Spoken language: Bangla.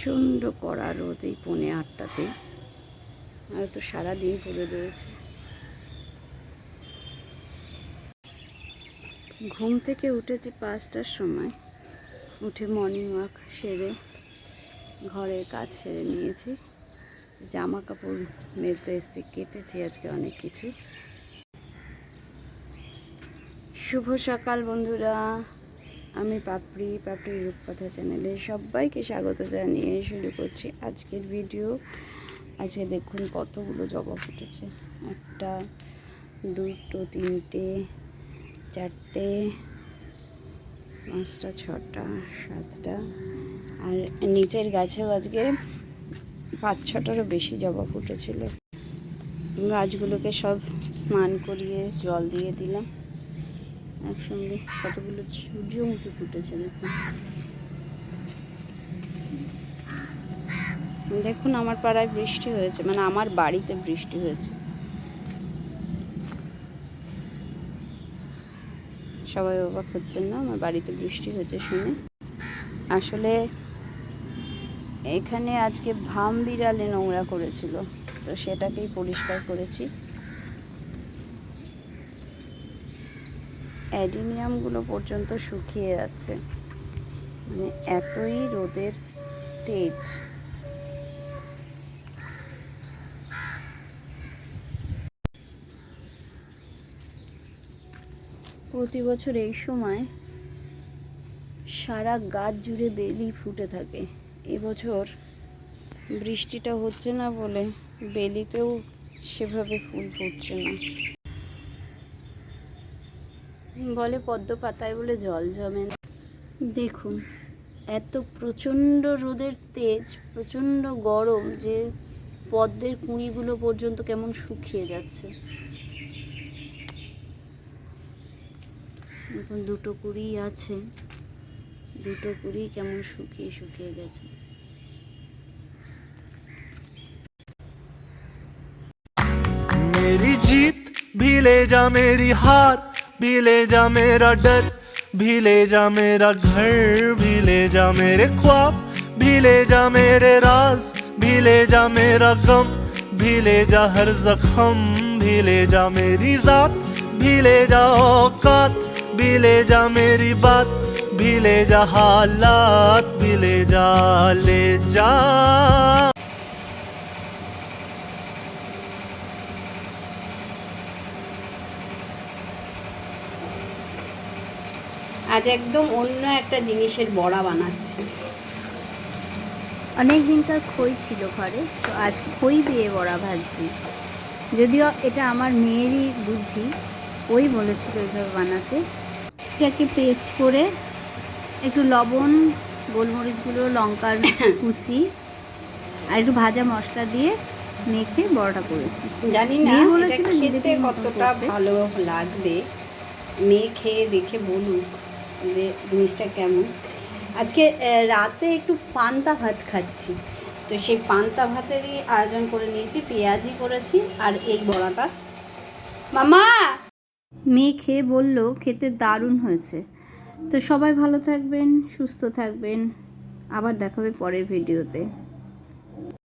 প্রচণ্ড কড়া রোদ এই 7:30-তে, আর তো সারাদিন পড়ে রয়েছে। ঘুম থেকে উঠেছি 5টার সময়, উঠে মর্নিং ওয়াক সেরে ঘরের কাজ সেরে নিয়েছি। জামা কাপড় মেলতে এসে কেচেছি আজকে অনেক কিছু। শুভ সকাল বন্ধুরা, আমি পাপড়ির রূপকথা চ্যানেলে সবাইকে স্বাগত জানিয়ে শুরু করছি আজকের ভিডিও। আজকে দেখুন কতগুলো জবা ফুটেছে, 1টা 2টো 3টে 4টে 5টা 6টা 7টা, আর নিচের গাছেও আজকে 5-6টারও বেশি জবা ফুটেছিল। গাছগুলোকে সব স্নান করিয়ে জল দিয়ে দিলাম একসঙ্গে। কতগুলো সূর্যমুখী ফুটেছে দেখুন। দেখুন আমার পাড়ায় বৃষ্টি হয়েছে, মানে আমার বাড়িতে বৃষ্টি হয়েছে। সবাই অবাক হচ্ছেন না আমার বাড়িতে বৃষ্টি হয়েছে শুনে? আসলে এখানে আজকে ভাম বিড়ালে নোংরা করেছিল, তো সেটাকেই পরিষ্কার করেছি। অ্যাডিনিয়ামগুলো পর্যন্ত শুকিয়ে যাচ্ছে, মানে এতই রোদের তেজ। প্রতি বছর এই সময় সারা গাছ জুড়ে বেলি ফুটে থাকে। এবছর বৃষ্টিটা হচ্ছে না বলে বেলিতেও সেভাবে ফুল ফুটছে না। বলে পদ্ম পাতায় বলে জল জমে না। দেখুন এত প্রচণ্ড রোদের তেজ, প্রচণ্ড গরম, যে পদ্মের কুঁড়িগুলো পর্যন্ত কেমন শুকিয়ে যাচ্ছে। এখন 2টো কুঁড়ি আছে, 2টো কুঁড়ি কেমন শুকিয়ে গেছে। मेरी जीत भी ले जा, मेरी हार भी ले जा, मेरा डर भी ले जा, मेरा घर भी ले जा, मेरे ख्वाब भी ले जा, मेरे राज भी ले जा, मेरा गम भी ले जा, हर जख्म भी ले जा, मेरी जात भी ले जा, औकात भी ले जा, मेरी बात भी ले जा, हालात भी ले जा, ले जा। আজ একদম অন্য একটা জিনিসের বড়া বানাচ্ছি। অনেক দিনকার খই ছিল ঘরে, তো আজ খই দিয়ে বড়া ভাজছি। যদিও এটা আমার মেয়েরই বুদ্ধি, ওই বলেছিল এইভাবে বানাতে। এটাকে পেস্ট করে একটু লবণ, গোলমরিচগুলো, লঙ্কার কুচি আর একটু ভাজা মশলা দিয়ে মেখে বড়াটা করেছি। জানি না বলেছিল খেতে কতটা ভালো লাগবে, মেয়ে খেয়ে দেখে বলুক যে জিনিসটা কেমন। আজকে রাতে একটু পান্তা ভাত খাচ্ছি, তো সেই পান্তা ভাতেরই আয়োজন করে নিয়েছি। পেঁয়াজি করেছি আর এই বড়াটা। মামা মেয়ে খেয়ে বলল খেতে দারুণ হয়েছে। তো সবাই ভালো থাকবেন, সুস্থ থাকবেন, আবার দেখাবে পরের ভিডিওতে।